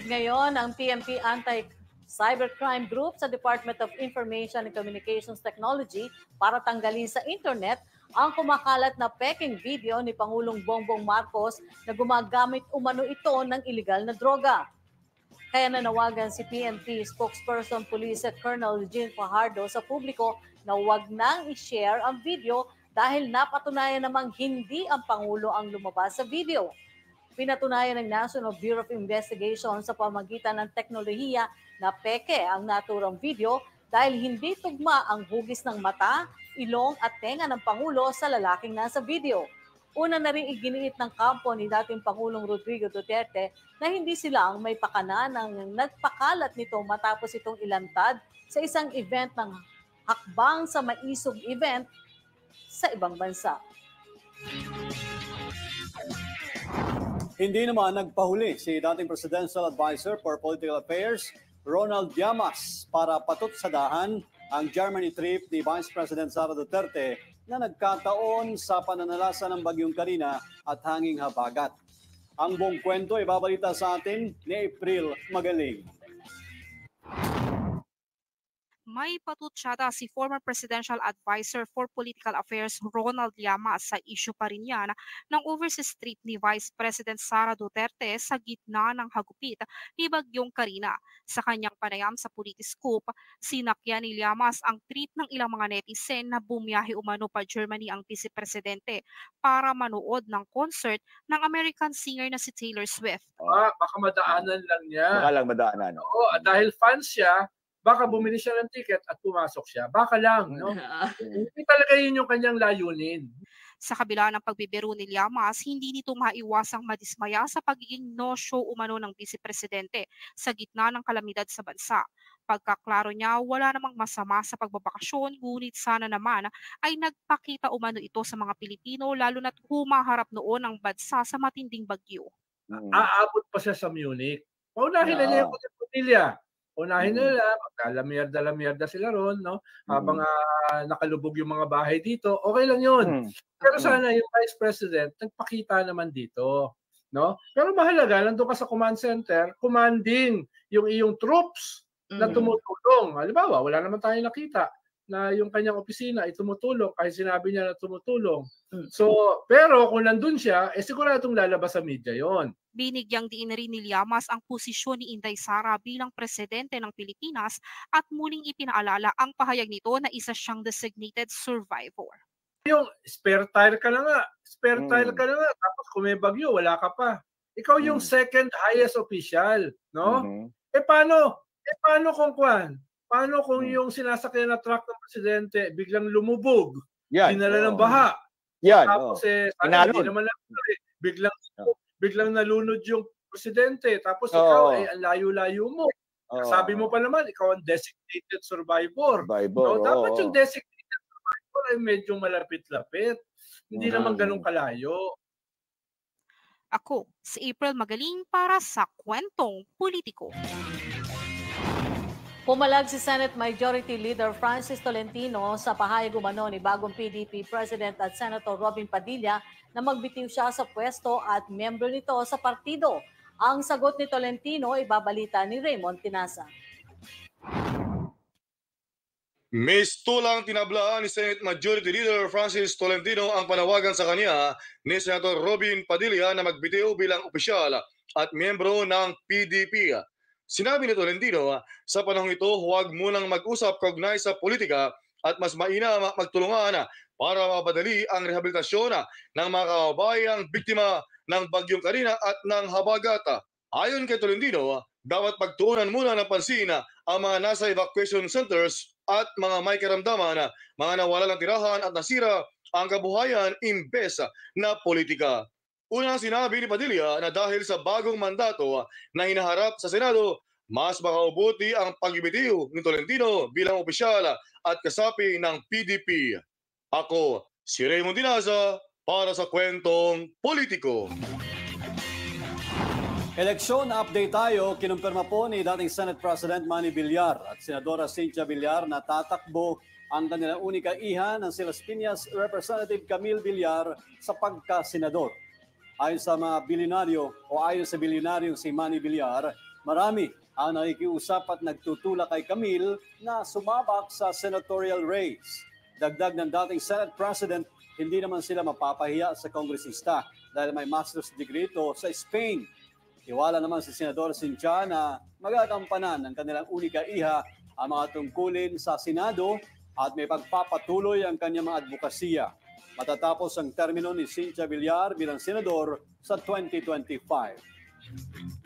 Ngayon, ang PNP Anti-Cybercrime Group sa Department of Information and Communications Technology para tanggalin sa internet ang kumakalat na peking video ni Pangulong Bongbong Marcos na gumagamit umano ito ng iligal na droga. Kaya nanawagan si PNP spokesperson Police Colonel Eugene Fajardo sa publiko na huwag nang i-share ang video dahil napatunayan namang hindi ang Pangulo ang lumabas sa video. Pinatunayan ng National Bureau of Investigation sa pamagitan ng teknolohiya na peke ang naturang video dahil hindi tugma ang hugis ng mata, ilong at tenga ng Pangulo sa lalaking nasa video. Una na rin iginiit ng kampo ni dating Pangulong Rodrigo Duterte na hindi sila ang may pakana ng nagpakalat nito matapos itong ilantad sa isang event ng hakbang sa maisog event sa ibang bansa. Hindi naman nagpahuli si dating Presidential Advisor for Political Affairs, Ronald Llamas, para patutsadahan ang Germany trip ni Vice President Sara Duterte na nagkataon sa pananalasa ng Bagyong Carina at hanging habagat. Ang buong kwento ay babalita sa atin ni April Magaling. May patutsada si former Presidential Advisor for Political Affairs Ronald Llamas sa issue pa rin yan ng overseas trip ni Vice President Sara Duterte sa gitna ng hagupit ni Bagyong Carina. Sa kanyang panayam sa Politiscope, sinakyan ni Llamas ang trip ng ilang mga netizen na bumiyahe umano pa Germany ang Vice-Presidente para manood ng concert ng American singer na si Taylor Swift. Baka madaanan lang niya. Baka lang madaanan. Oo, dahil fan siya, baka bumili siya ng ticket at pumasok siya. Baka lang, no? Hindi talaga yun yung kanyang layunin. Sa kabila ng pagbibiro ni Llamas, hindi nito maiwasang madismaya sa pagiging no-show umano ng Vice-Presidente sa gitna ng kalamidad sa bansa. Pagkaklaro niya, wala namang masama sa pagbabakasyon, ngunit sana naman ay nagpakita umano ito sa mga Pilipino lalo na't humaharap noon ang bansa sa matinding bagyo. Aabot pa siya sa Munich. Paunahin na niya yung pamilya. Unahin nila, magkalamerda-lamerda sila ron, no? Habang nakalubog yung mga bahay dito, okay lang yun. Pero sana yung Vice President, nagpakita naman dito, no? Pero mahalaga, nandun ka sa command center, commanding yung iyong troops na tumutulong. Halimbawa, wala naman tayong nakita na yung kanyang opisina ay tumutulong kahit sinabi niya na tumutulong. So, pero kung nandun siya, siguradong lalabas sa media yon. Binigyang diin rin ni Llamas ang posisyon ni Inday Sara bilang presidente ng Pilipinas at muling ipinaalala ang pahayag nito na isa siyang designated survivor. Yung spare tire ka na nga, tapos kung may bagyo, wala ka pa. Ikaw yung second highest official, no? Paano kung kwan? Paano kung yung sinasakyan na truck ng presidente biglang lumubog, dinala ng baha? Tapos hindi naman lang, biglang nalunod yung presidente, tapos ikaw ay ang layo-layo mo. Sabi mo pa naman, ikaw ang designated survivor. No, dapat yung designated survivor ay medyo malapit-lapit. Hindi naman ganun kalayo. Ako, si April Magaling para sa Kwentong Politiko. Pumalag si Senate Majority Leader Francis Tolentino sa pahayag umano ni bagong PDP President at Senator Robin Padilla na magbitiw siya sa pwesto at miyembro nito sa partido. Ang sagot ni Tolentino ay babalita ni Raymond Tinasa. Mistulang tinablaan ni Senate Majority Leader Francis Tolentino ang panawagan sa kanya ni Senator Robin Padilla na magbitiw bilang opisyal at miyembro ng PDP. Sinabi ni Tolentino, sa panahong ito huwag munang mag-usap kaugnay sa politika at mas mainam magtulungan para mapadali ang rehabilitasyon ng mga kababayang biktima ng Bagyong Carina at ng habagat. Ayon kay Tolentino, dapat pagtuunan muna ng pansin ang mga nasa evacuation centers at mga may karamdaman, mga nawala ng tirahan at nasira ang kabuhayan imbes na politika. Unang sinabi ni Padilla na dahil sa bagong mandato na hinaharap sa Senado, mas makaubuti ang pagbibitiw ni Tolentino bilang opisyal at kasapi ng PDP. Ako, si Raymond Dinaza para sa Kwentong Politiko. Eleksyon update tayo. Kinumpirma po ni dating Senate President Manny Villar at Senadora Cynthia Villar na tatakbo ang kanilang unika iha ng Silas Piñas Representative Camille Villar sa pagka-senador. Ayon sa mga bilyonaryo o ayon sa bilyonaryong si Manny Villar, Marami ang nakikiusap at nagtutulak kay Camille na sumabak sa senatorial race. Dagdag ng dating Senate President, hindi naman sila mapapahiya sa kongresista dahil may master's degree ito sa Spain. Tiwala naman si Senador Cynthia na magagampanan ng kanilang unika iha ang mga tungkulin sa Senado at may pagpapatuloy ang kanyang mga advokasya. Matatapos ang termino ni Cynthia Villar bilang senador sa 2025.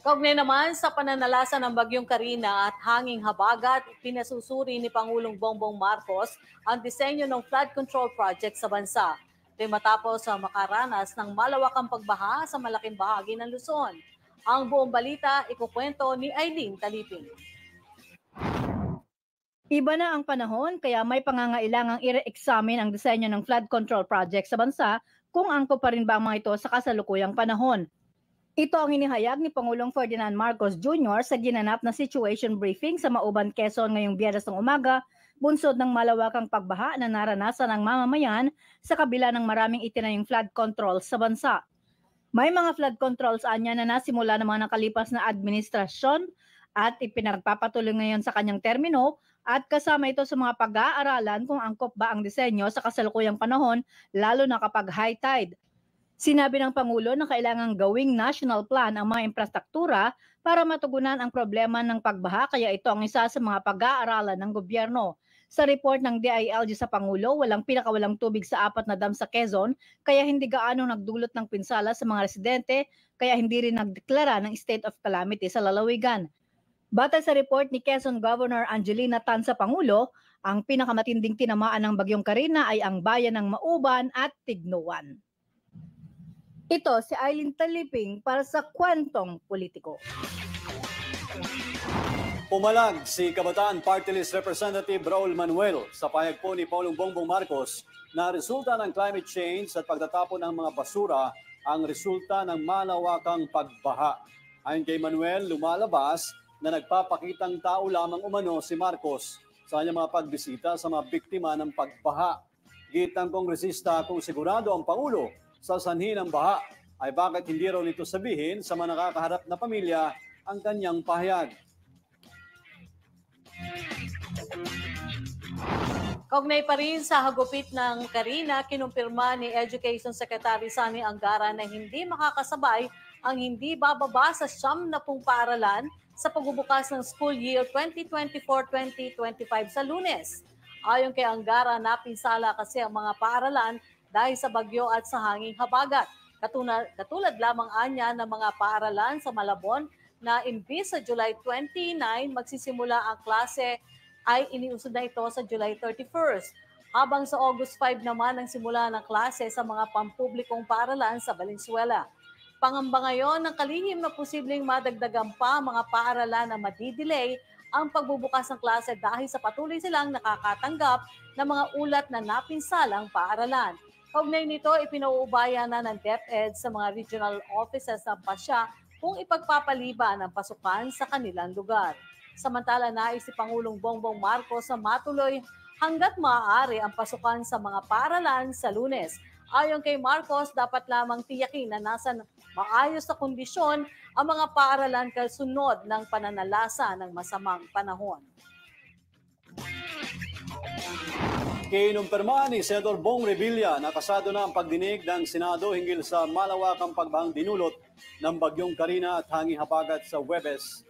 Kaugnay naman sa pananalasa ng Bagyong Karina at hanging habagat, pinasusuri ni Pangulong Bongbong Marcos ang disenyo ng flood control project sa bansa. Ito'y matapos sa makaranas ng malawakang pagbaha sa malaking bahagi ng Luzon. Ang buong balita ikukwento ni Aileen Taliping. Iba na ang panahon kaya may pangangailangang i-re-examine ang disenyo ng flood control project sa bansa kung angkop pa rin ba ang mga ito sa kasalukuyang panahon. Ito ang inihayag ni Pangulong Ferdinand Marcos Jr. sa ginanap na situation briefing sa Mauban, Quezon ngayong Biyernes ng umaga, bunsod ng malawakang pagbaha na naranasan ng mamamayan sa kabila ng maraming itinayong flood controls sa bansa. May mga flood controls anya na nasimula ng mga nakalipas na administrasyon at ipinagpapatuloy ngayon sa kanyang termino at kasama ito sa mga pag-aaralan kung angkop ba ang disenyo sa kasalukuyang panahon lalo na kapag high tide. Sinabi ng Pangulo na kailangang gawing national plan ang mga infrastruktura para matugunan ang problema ng pagbaha kaya ito ang isa sa mga pag-aaralan ng gobyerno. Sa report ng DILG sa Pangulo, walang pinakawalang tubig sa 4 na dam sa Quezon kaya hindi gaano nagdulot ng pinsala sa mga residente kaya hindi rin nagdeklara ng state of calamity sa lalawigan. Batay sa report ni Quezon Governor Angelina Tan sa Pangulo, ang pinakamatinding tinamaan ng Bagyong Karina ay ang bayan ng Mauban at Tignuan. Ito si Aileen Taliping para sa Kwentong Politiko. Pumalag si Kabataan Party List Representative Raul Manuel sa pahayag po ni Pangulong Bongbong Marcos na resulta ng climate change at pagtatapon ng mga basura ang resulta ng malawakang pagbaha. Ayon kay Manuel, lumalabas na nagpapakitang tao lamang umano si Marcos sa kanyang mga pagbisita sa mga biktima ng pagbaha. Gitang kongresista kung sigurado ang Pangulo sa sanhi ng baha ay bakit hindi raw nito sabihin sa mga nakakaharap na pamilya ang kanyang pahayag. Kaugnay pa rin sa hagupit ng Karina, kinumpirma ni Education Secretary Sani Angara na hindi makakasabay ang hindi bababa sa 70 paaralan sa pagbubukas ng school year 2024-2025 sa Lunes. Ayon kay Angara, napinsala kasi ang mga paaralan dahil sa bagyo at sa hanging habagat. Katulad lamang anya ng mga paaralan sa Malabon na imbis sa July 29 magsisimula ang klase ay iniusad na ito sa July 31st. Habang sa August 5 naman ang simula ng klase sa mga pampublikong paaralan sa Valenzuela. Pangamba ngayon ng kalihim na posibleng madagdagan pa mga paaralan na madidelay ang pagbubukas ng klase dahil sa patuloy silang nakakatanggap ng mga ulat na napinsalang paaralan. Kaugnay nito, ipinauubaya na ng DepEd sa mga regional offices ng PASya kung ipagpapaliban ang pasukan sa kanilang lugar. Samantala, nais si Pangulong Bongbong Marcos na matuloy hanggat maaari ang pasukan sa mga paaralan sa Lunes. Ayon kay Marcos, dapat lamang tiyakin na nasa maayos na kondisyon ang mga paaralan kasunod ng pananalasa ng masamang panahon. Kinumpirma ni Senador Bong Revilla na kasado na ang pagdinig ng Senado hinggil sa malawakang pagbahang dinulot ng Bagyong Karina at hanging habagat sa Huwebes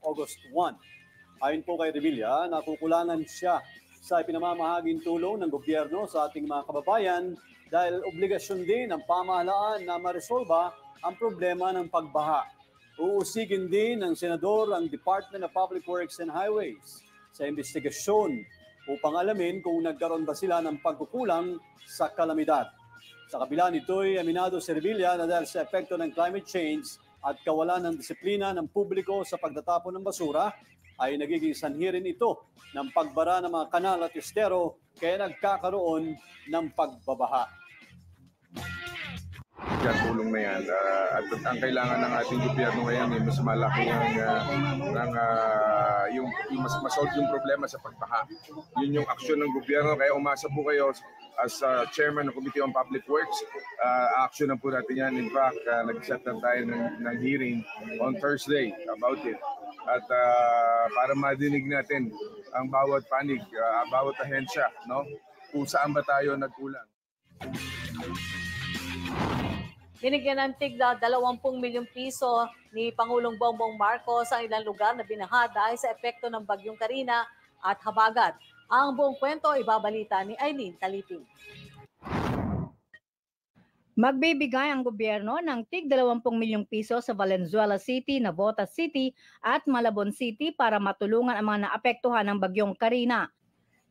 August 1. Ayon po kay Revilla, nakukulangan siya sa ipinamamahaging tulong ng gobyerno sa ating mga kababayan dahil obligasyon din ng pamahalaan na maresolba ang problema ng pagbaha. Uusigin din ng Senador ang Department of Public Works and Highways sa investigasyon upang alamin kung nagkaroon ba sila ng pagkukulang sa kalamidad. Sa kabila nito'y aminado si Revilla na dahil sa epekto ng climate change at kawalan ng disiplina ng publiko sa pagtatapon ng basura, ay nagiging sanhi rin ito ng pagbara ng mga kanal at estero kaya nagkakaroon ng pagbabaha. Yan, tulong na yan. At ang kailangan ng ating gobyerno ngayon ay mas malaki yung mas-solve yung problema sa pagbaha. Yun yung aksyon ng gobyerno. Kaya umasa po kayo as chairman ng Committee on Public Works. Action na po natin yan. In fact, nag-set na tayo ng hearing on Thursday about it. At para madinig natin ang bawat panig, bawat ahensya, no? Kung saan ba tayo nagkulang. Binigyan ng tigda 20 milyong piso ni Pangulong Bongbong Marcos sa ilang lugar na binaha dahil sa epekto ng Bagyong Karina at habagat. Ang buong kwento ibabalita ni Aileen Taliping. Magbibigay ang gobyerno ng tig 20 milyong piso sa Valenzuela City, Navotas City at Malabon City para matulungan ang mga naapektuhan ng Bagyong Karina.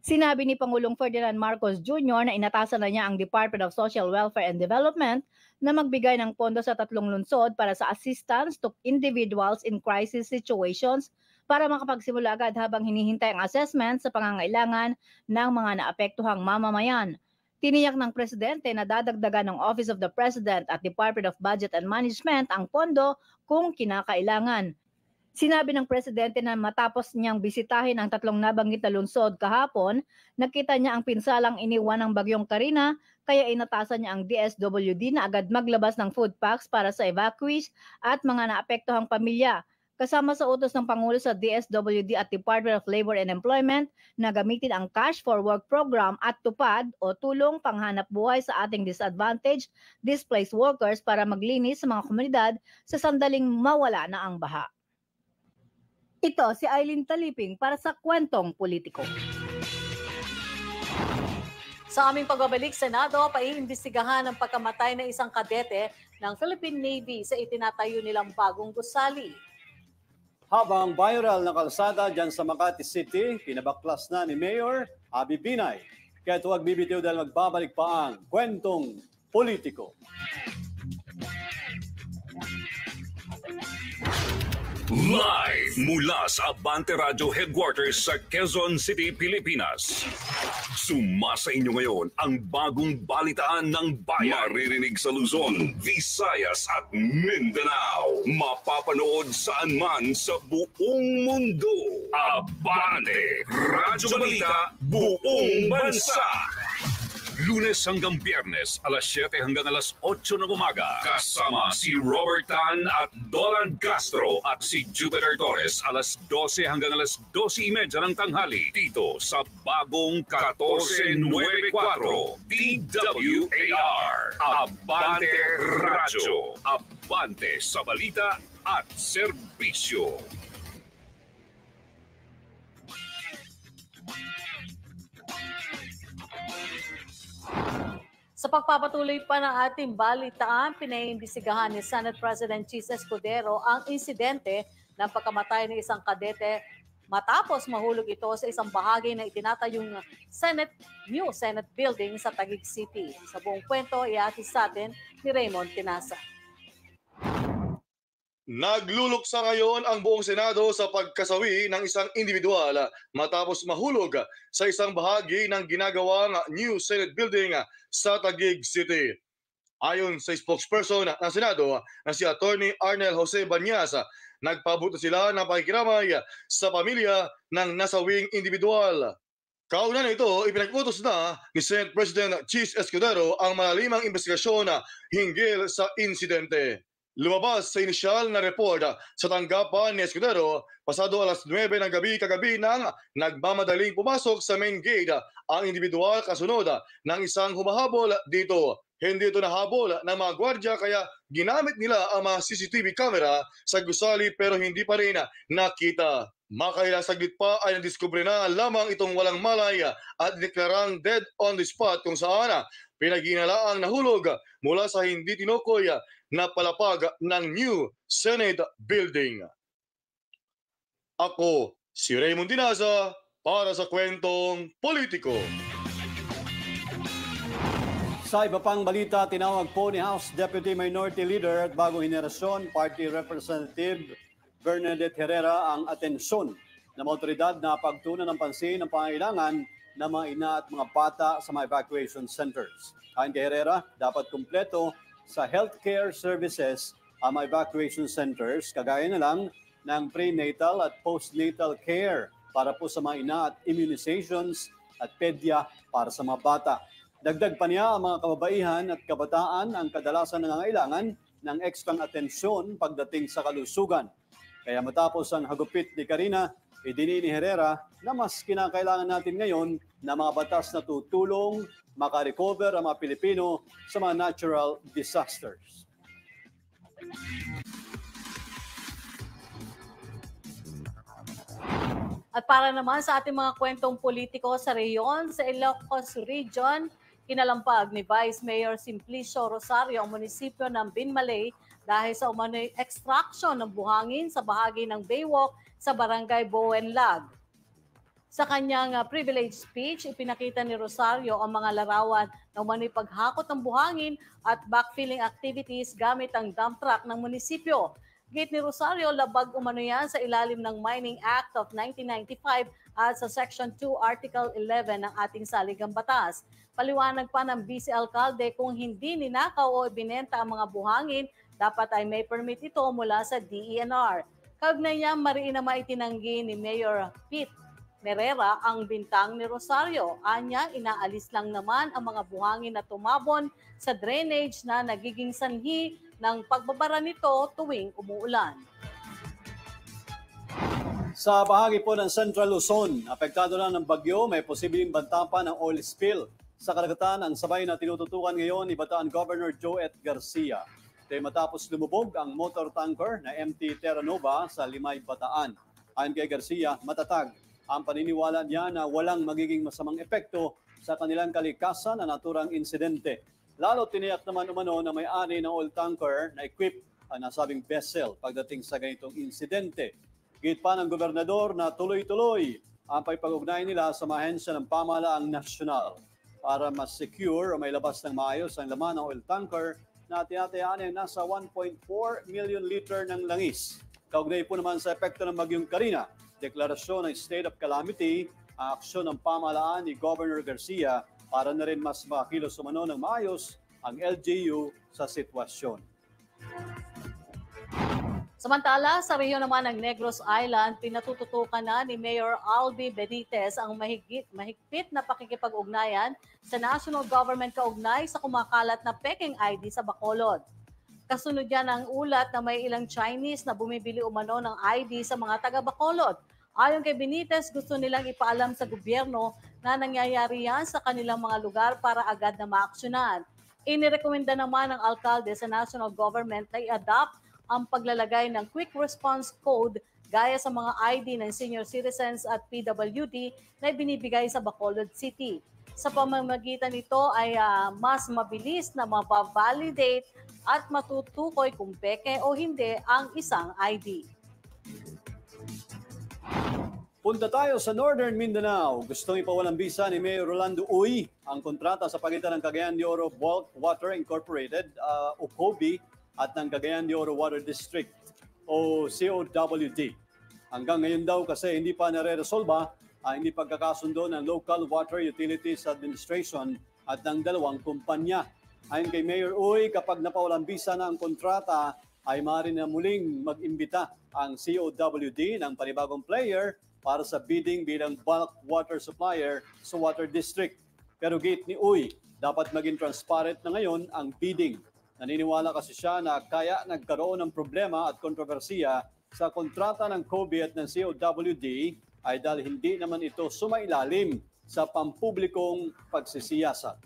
Sinabi ni Pangulong Ferdinand Marcos Jr. na inatasan na niya ang Department of Social Welfare and Development na magbigay ng pondo sa 3 lungsod para sa assistance to individuals in crisis situations para makapagsimula agad habang hinihintay ang assessment sa pangangailangan ng mga naapektuhang mamamayan. Tiniyak ng Presidente na dadagdagan ng Office of the President at Department of Budget and Management ang pondo kung kinakailangan. Sinabi ng Presidente na matapos niyang bisitahin ang 3 nabanggit na lungsod kahapon, nakita niya ang pinsalang iniwan ng Bagyong Karina, kaya inatasan niya ang DSWD na agad maglabas ng food packs para sa evacuees at mga naapektuhang pamilya. Kasama sa utos ng Pangulo sa DSWD at Department of Labor and Employment na gamitin ang Cash for Work program at tupad o tulong panghanap buhay sa ating disadvantaged displaced workers para maglinis sa mga komunidad sa sandaling mawala na ang baha. Ito si Aileen Taliping para sa Kwentong Politiko. Sa aming pagbabalik, Senado, paiimbestigahan ang pagkamatay ng isang kadete ng Philippine Navy sa itinatayo nilang bagong gusali. Habang viral na kalsada dyan sa Makati City, pinabaklas na ni Mayor Abby Binay. Kaya huwag bibitiw dahil magbabalik pa ang Kwentong Politiko. Live mula sa Abante Radio Headquarters sa Quezon City, Pilipinas. Sumasa inyo ngayon ang bagong balitaan ng bayan. Maririnig sa Luzon, Visayas at Mindanao. Mapapanood saan man sa buong mundo. Abante Radio Balita, buong bansa. Lunes hanggang Biyernes, alas 7 hanggang alas 8 ng umaga. Kasama si Robert Tan at Dolan Castro at si Jupiter Torres, alas 12 hanggang alas 12:30 ng tanghali. Dito sa bagong 1494 DWAR. Abante Radio. Abante sa balita at serbisyo. Sa pagpapatuloy pa ng ating balitaan, pinaimbestigahan ni Senate President Chis Escudero ang insidente ng pagkamatay ng isang kadete matapos mahulog ito sa isang bahagi na itinatayong New Senate Building sa Taguig City. Sa buong kwento, ihatid sa atin ni Raymond Tinasa. Nagluluksa ngayon ang buong Senado sa pagkasawi ng isang individual matapos mahulog sa isang bahagi ng ginagawang New Senate Building sa Taguig City. Ayon sa spokesperson ng Senado na si Attorney Arnel Jose Banyas, nagpabuto sila ng pakikiramay sa pamilya ng nasawing individual. Kauna na ito, ipinag-utos na ni Senate President Chis Escudero ang malalimang investigasyon hinggil sa insidente. Lumabas sa inisyal na report sa tanggapan ni Escudero pasado alas 9 ng gabi kagabi nang nagmamadaling pumasok sa main gate ang individual kasunod ng isang humahabol dito. Hindi ito nahabol ng mga gwardya kaya ginamit nila ang mga CCTV camera sa gusali pero hindi pa rin nakita. Makailang saglit pa ay nadiskubre na lamang itong walang malay at deklarang dead on the spot kung saan pinaginalaang nahulog mula sa hindi tinukoy na palapag ng New Senate Building. Ako, si Raymond Dinaza, para sa Kwentong Politiko. Sa iba pang balita, tinawag po ni House Deputy Minority Leader at bagong henerasyon, Party Representative Bernadette Herrera ang atensyon ng mga otoridad na pagtunan ng pansin ng pangailangan ng mga ina at mga bata sa mga evacuation centers. Ayon kay Herrera, dapat kumpleto sa healthcare services ang mga evacuation centers, kagaya na lang ng prenatal at postnatal care para po sa mga ina at immunizations at pedya para sa mga bata. Dagdag pa niya, ang mga kababaihan at kabataan ang kadalasan nangangailangan ng ekstrang atensyon pagdating sa kalusugan. Kaya matapos ang hagupit ni Karina, idini ni Herrera na mas kinakailangan natin ngayon na mga batas na tutulong makarecover ang mga Pilipino sa mga natural disasters. At para naman sa ating mga kwentong politiko sa reyon, sa Ilocos Region, kinalampag ni Vice Mayor Simplicio Rosario ang munisipyo ng Binmalay dahil sa umano'y extraction ng buhangin sa bahagi ng Baywalk sa Barangay Bowenlag. Sa kanyang privilege speech, ipinakita ni Rosario ang mga larawan ng umano'y paghakot ng buhangin at backfilling activities gamit ang dump truck ng munisipyo. Gate ni Rosario, labag umano yan sa ilalim ng Mining Act of 1995 at sa Section 2, Article 11 ng ating saligang batas. Paliwanag pa ng Vice Alcalde, kung hindi ninakaw o ibinenta ang mga buhangin, dapat ay may permit ito mula sa DENR. Kaugnay niya, mariin na maitinanggi ni Mayor Pete Merera ang bintang ni Rosario. Anya, inaalis lang naman ang mga buhangin na tumabon sa drainage na nagiging sanhi ng pagbabara nito tuwing umuulan. Sa bahagi po ng Central Luzon, apektado na ng bagyo, may posibleng banta pa ng oil spill sa karagatan ang sabay na tinututukan ngayon ni Bataan Governor Joet Garcia. Ito matapos lumubog ang motor tanker na MT Terra Nova sa Limay, Bataan. Ayon kay Garcia, matatag ang paniniwala niya na walang magiging masamang epekto sa kanilang kalikasan na naturang insidente. Lalo tiniyak naman umano na may-ari ng oil tanker na equipped ang nasabing vessel pagdating sa ganitong insidente. Git pa ng gobernador na tuloy-tuloy ang pagpag-ugnay nila sa mga ahensya ng pamahalaang nasyonal para mas secure o may labas ng maayos ang laman ng oil tanker na tinatayaan ay nasa 1.4 million liter ng langis. Kaugnay po naman sa epekto ng bagyong Karina, deklarasyon ng state of calamity ang aksyon ng pamahalaan ni Governor Garcia para na rin mas makakilos umano ng maayos ang LGU sa sitwasyon. Samantala, sa rehiyon naman ng Negros Island, pinatututukan na ni Mayor Albi Benitez ang mahigpit na pakikipag-ugnayan sa national government kaugnay sa kumakalat na peking ID sa Bacolod. Kasunod yan ang ulat na may ilang Chinese na bumibili umano ng ID sa mga taga-Bacolod. Ayon kay Benitez, gusto nilang ipaalam sa gobyerno na nangyayari yan sa kanilang mga lugar para agad na maaksyonan. Inirekomenda naman ng alkalde sa national government na i-adopt ang paglalagay ng quick response code gaya sa mga ID ng senior citizens at PWD na ibinibigay sa Bacolod City. Sa pamamagitan nito ay mas mabilis na mababalidate at matutukoy kung peke o hindi ang isang ID. Punta tayo sa Northern Mindanao. Gustong ipawalang bisa ni Mayor Rolando Uy ang kontrata sa pagitan ng Cagayan de Oro Bulk Water Incorporated o COBI at ng Cagayan de Oro Water District o COWD. Hanggang ngayon daw kasi hindi pa nare-resolba ang hindi pagkakasundo ng Local Water Utilities Administration at ng dalawang kumpanya. Ayon kay Mayor Uy, kapag napawalang bisa na ang kontrata ay maaari na muling mag-imbita ang COWD ng panibagong player para sa bidding bilang bulk water supplier sa water district. Pero gate ni Uy, dapat maging transparent na ngayon ang bidding. Naniniwala kasi siya na kaya nagkaroon ng problema at kontrobersiya sa kontrata ng COBI at ng COWD ay dahil hindi naman ito sumailalim sa pampublikong pagsisiyasat.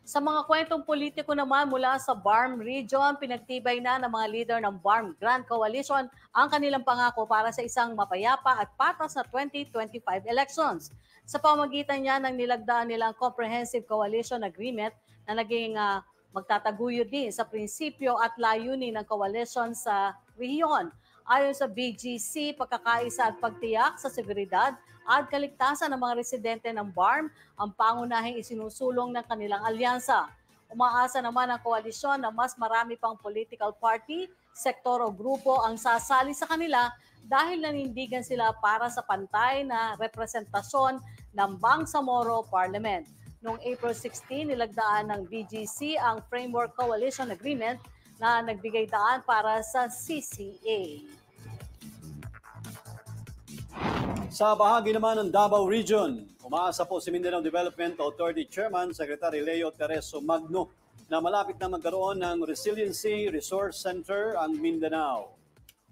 Sa mga kwentong politiko naman mula sa BARM Region, pinagtibay na ng mga leader ng BARM Grand Coalition ang kanilang pangako para sa isang mapayapa at patas na 2025 elections. Sa pamagitan niya ng nilagdaan nilang Comprehensive Coalition Agreement na naging magtataguyod din sa prinsipyo at layunin ng coalition sa rehiyon. Ayon sa BGC, pagkakaisa at pagtiyak sa seguridad at kaligtasan ng mga residente ng BARM ang pangunahing isinusulong ng kanilang alyansa. Umaasa naman ang koalisyon na mas marami pang political party, sektor o grupo ang sasali sa kanila dahil nanindigan sila para sa pantay na representasyon ng Bangsamoro Parliament. Noong April 16, nilagdaan ng BGC ang Framework Coalition Agreement na nagbigay daan para sa CCA. Sa bahagi naman ng Davao Region, umaasa po si Mindanao Development Authority Chairman Secretary Leo Tereso Magno na malapit na magkaroon ng Resiliency Resource Center ang Mindanao.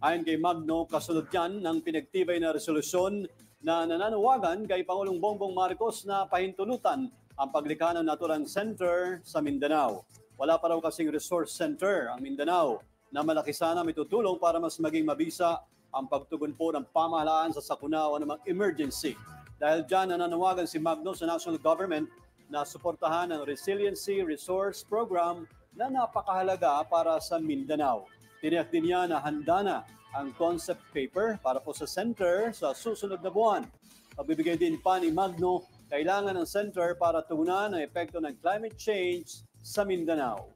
Ayon kay Magno, kasunod yan ng pinagtibay na resolusyon na nananawagan kay Pangulong Bongbong Marcos na pahintulutan ang paglikha ng naturang center sa Mindanao. Wala pa raw kasing resource center ang Mindanao na malaki sana may tutulong para mas maging mabisa ang pagtugon po ng pamahalaan sa sakuna o namang emergency. Dahil dyan, nananawagan si Magno sa national government na suportahan ang Resiliency Resource Program na napakahalaga para sa Mindanao. Tiniyak din niya na handa na ang concept paper para po sa center sa susunod na buwan. Pagbibigay din pa ni Magno, kailangan ng center para tugunan ang epekto ng climate change sa Mindanao.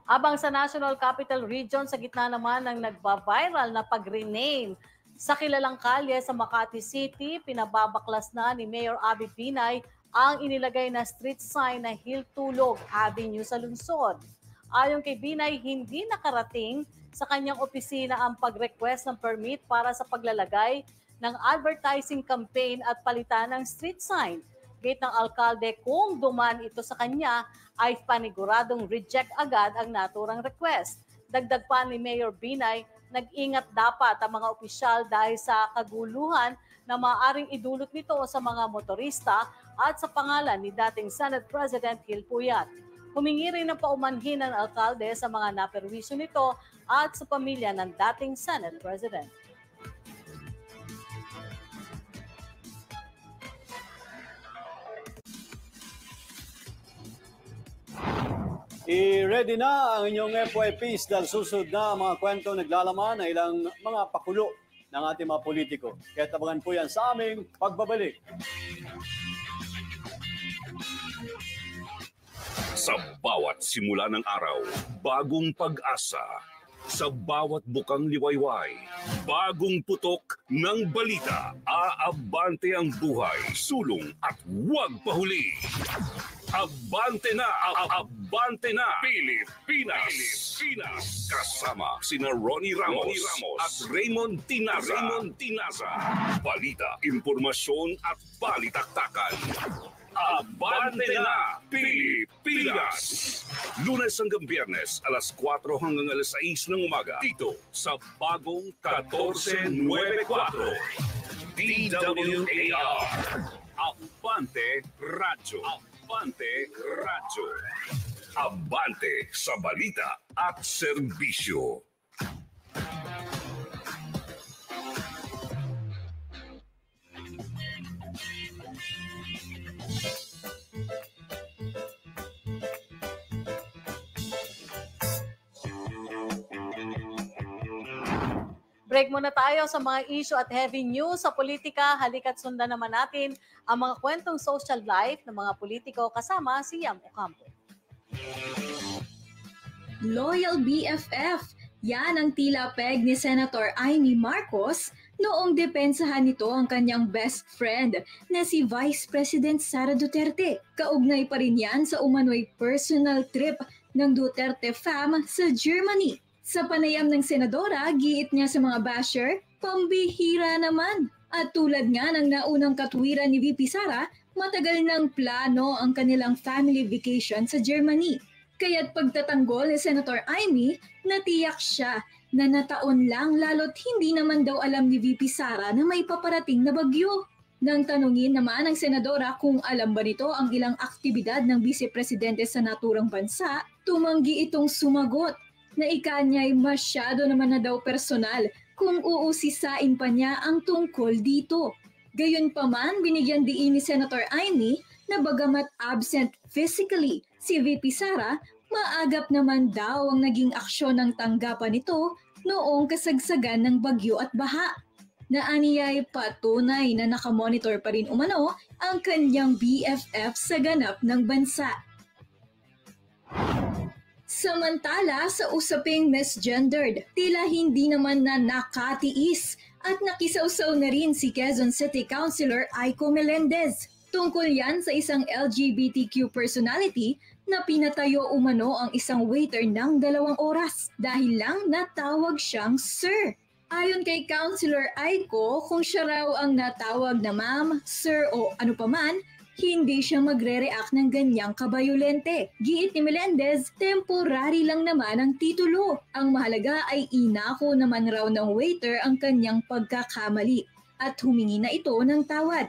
Habang sa National Capital Region, sa gitna naman ng nagba-viral na pag-rename sa kilalang kalye sa Makati City, pinababaklas na ni Mayor Abby Binay ang inilagay na street sign na Hiltulog Avenue sa lungsod. Ayon kay Binay, hindi nakarating sa kanyang opisina ang pag-request ng permit para sa paglalagay ng advertising campaign at palitan ng street sign. Gate ng alkalde, kung duman ito sa kanya, ay paniguradong reject agad ang naturang request. Dagdag pa ni Mayor Binay, nag-ingat dapat ang mga opisyal dahil sa kaguluhan na maaaring idulot nito sa mga motorista at sa pangalan ni dating Senate President Gil Puyat. Humingi rin ng paumanhin ng alkalde sa mga naperwisyo nito at sa pamilya ng dating Senate President. I-ready na ang inyong FYPs dahil susunod na ang mga kwentong naglalaman na ilang mga pakulo ng ating mga politiko. Kaya tabangan po yan sa aming pagbabalik. Sa bawat simula ng araw, bagong pag-asa. Sa bawat bukang liwayway, bagong putok ng balita. Aabante ang buhay, sulong at huwag pahuli. Abante na! Abante na! Pilipinas! Kasama sina Ronnie Ramos at Raymond Tinaza. Balita, impormasyon at balitaktakan. Abante na! Pilipinas! Lunes hanggang Biyernes, alas 4 hanggang alas 6 ng umaga. Dito sa bagong 1494. DWAR. Abante Radyo. Abante Radyo. Abante sa balita at serbisyo. Break muna tayo sa mga issue at heavy news sa politika. Halika't sundan naman natin ang mga kwentong social life ng mga politiko kasama si Yam Ocampo. Loyal BFF, yan ang tila peg ni Senator Amy Marcos noong depensahan nito ang kanyang best friend na si Vice President Sara Duterte. Kaugnay pa rin yan sa umano'y personal trip ng Duterte fam sa Germany. Sa panayam ng senadora, giit niya sa mga basher, pambihira naman. At tulad nga ng naunang katwiran ni VP Sara, matagal ng plano ang kanilang family vacation sa Germany. Kaya't pagtatanggol ni Senator Amy, natiyak siya na nataon lang lalo't hindi naman daw alam ni VP Sara na may paparating na bagyo. Nang tanungin naman ng senadora kung alam ba nito ang ilang aktibidad ng vice-presidente sa naturang bansa, tumanggi itong sumagot na ikanya'y masyado naman na daw personal kung uusisain pa niya ang tungkol dito. Gayunpaman, binigyan diin ni Senator Amy na bagamat absent physically si VP Sara, maagap naman daw ang naging aksyon ng tanggapan nito noong kasagsagan ng bagyo at baha. Naaniyay patunay na nakamonitor pa rin umano ang kanyang BFF sa ganap ng bansa. Samantala, sa usaping misgendered, tila hindi naman na nakatiis at nakisawsaw na rin si Quezon City Councilor Aiko Melendez. Tungkol yan sa isang LGBTQ personality na pinatayo umano ang isang waiter ng 2 oras dahil lang natawag siyang sir. Ayon kay Councilor Aiko, kung siya raw ang natawag na ma'am, sir o ano paman, hindi siya magre-react ng ganyang kabayolente. Giit ni Melendez, temporary lang naman ang titulo. Ang mahalaga ay inako naman raw ng waiter ang kanyang pagkakamali at humingi na ito ng tawad.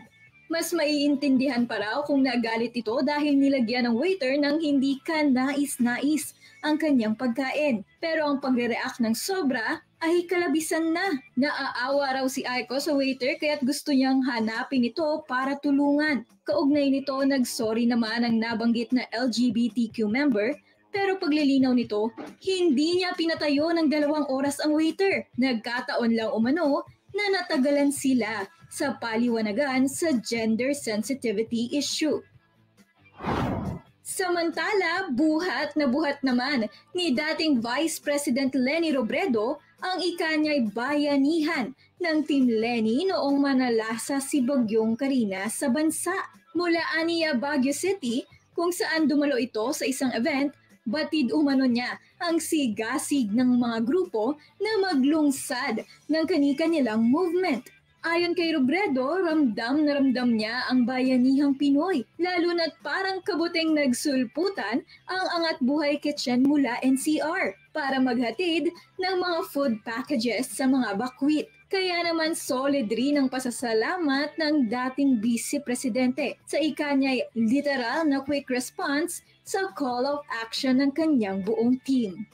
Mas maiintindihan pa raw kung nagalit ito dahil nilagyan ng waiter ng hindi ka nais-nais ang kanyang pagkain. Pero ang pagre-react ng sobra ay kalabisan na. Naaawa raw si Aiko sa waiter kaya't gusto niyang hanapin ito para tulungan. Kaugnay nito, nagsorry naman ang nabanggit na LGBTQ member, pero paglilinaw nito, hindi niya pinatayo ng 2 oras ang waiter. Nagkataon lang umano na natagalan sila sa paliwanagan sa gender sensitivity issue. Samantala, buhat na buhat naman ni dating Vice President Leni Robredo ang ikanya'y bayanihan ng Team Leni noong manalasa si Bagyong Karina sa bansa. Mula aniya Baguio City, kung saan dumalo ito sa isang event, batid umano niya ang sigasig ng mga grupo na maglungsad ng kani-kanilang movement. Ayon kay Robredo, ramdam na ramdam niya ang bayanihang Pinoy, lalo na't parang kabuteng nagsulputan ang Angat Buhay Kitchen mula NCR para maghatid ng mga food packages sa mga bakwit. Kaya naman solid rin ang pasasalamat ng dating Vice Presidente sa ikanya'y literal na quick response sa call of action ng kanyang buong team.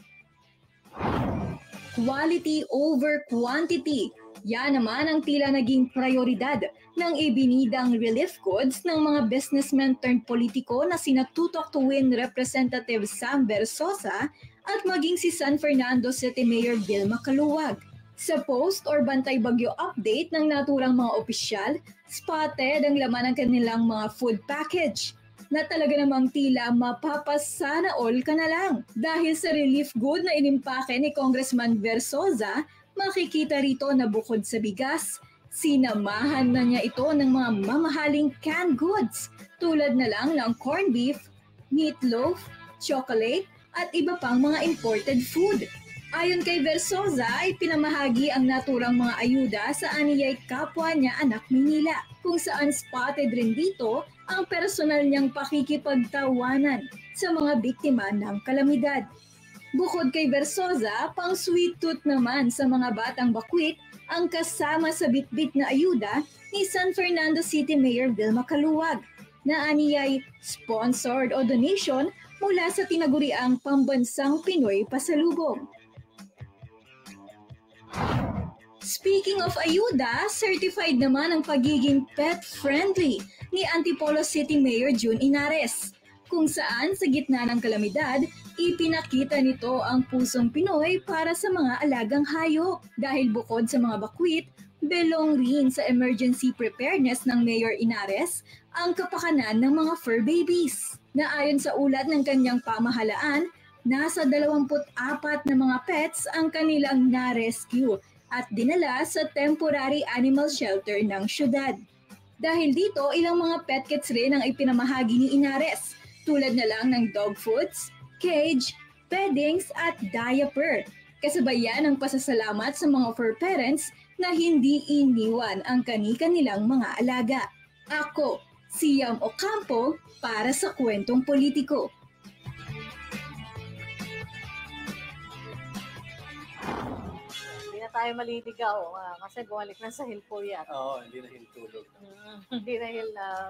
Quality over quantity. Yan naman ang tila naging prioridad ng ibinidang relief goods ng mga businessmen turned politiko na sina Tutok to Win Representative Sam Versosa at maging si San Fernando City Mayor Vilma Caluwag. Sa post or bantay bagyo update ng naturang mga opisyal, spotted ang laman ng kanilang mga food package na talaga namang tila mapapasana all ka na lang. Dahil sa relief good na inimpake ni Congressman Versosa, makikita rito na bukod sa bigas, sinamahan na niya ito ng mga mamahaling canned goods tulad na lang ng corned beef, meatloaf, chocolate at iba pang mga imported food. Ayon kay Versosa ay pinamahagi ang naturang mga ayuda sa aniyay kapwa niya anak Manila, kung saan spotted rin dito ang personal niyang pakikipagtawanan sa mga biktima ng kalamidad. Bukod kay Versosa, pang sweet tooth naman sa mga batang bakwit ang kasama sa bitbit na ayuda ni San Fernando City Mayor Vilma Caluwag na aniyay sponsored o donation mula sa tinaguriang Pambansang Pinoy Pasalubong. Speaking of ayuda, certified naman ang pagiging pet-friendly ni Antipolo City Mayor June Inares, kung saan sa gitna ng kalamidad, ipinakita nito ang pusong Pinoy para sa mga alagang hayop. Dahil bukod sa mga bakwit, belong rin sa emergency preparedness ng Mayor Inares ang kapakanan ng mga fur babies, na ayon sa ulat ng kanyang pamahalaan, nasa 24 na mga pets ang kanilang na-rescue at dinala sa temporary animal shelter ng syudad. Dahil dito, ilang mga pet kits rin ang ipinamahagi ni Inares, tulad na lang ng dog foods, cage, beddings at diaper. Kasabayan ang pasasalamat sa mga fur parents na hindi iniwan ang kani-kanilang mga alaga. Ako, si Yam Ocampo, para sa Kwentong Politiko. Hindi na tayo maliligaw kasi bumalik na sa Hilpo yan. Oo, hindi na hiltulog. Hindi na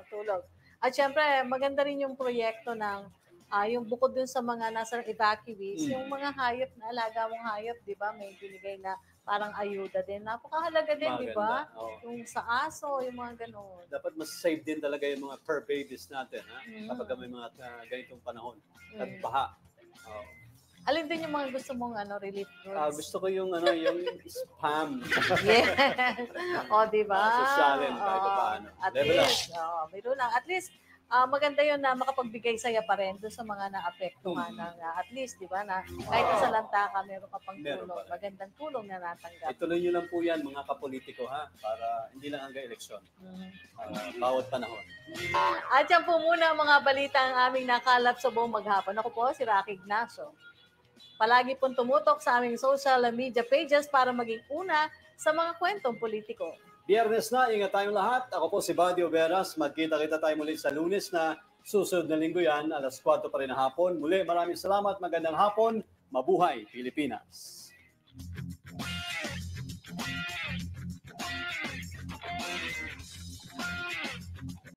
tulog. At syempre, maganda rin yung proyekto ng yung bukod dun sa mga nasa evacuees, yung mga hayop na alaga mong hayop, di ba? May binigay na parang ayuda din. Napakahalaga din, di ba? Yung sa aso, yung mga gano'n. Dapat mas save din talaga yung mga fur babies natin, ha? Kapag may mga ganitong panahon at baha. Alin din yung mga gusto mong relief goods? Gusto ko yung yung spam. Yes. O, di ba? Sosyalin, kahit paano. At Level least, biro lang. At least, maganda yun na makapagbigay saya pa rin doon sa mga naapektuhan ng at least, di ba, na kahit sa lantaka, meron ka pang Meron tulong, pa rin. magandang tulong na natanggap. Ituloy nyo lang po yan, mga kapolitiko, ha? Para hindi lang hanggang eleksyon. Bawat panahon. At yan po muna ang mga balita ang aming nakalap sa buong maghapon. Ako po, si Rocky Ignacio. Palagi pong tumutok sa aming social media pages para maging una sa mga kwentong politiko. Biyernes na, ingat tayong lahat. Ako po si Buddy Oberas. Magkita-kita tayo muli sa Lunes na susunod na linggo yan, alas 4 pa rin na hapon. Muli, maraming salamat. Magandang hapon. Mabuhay, Pilipinas.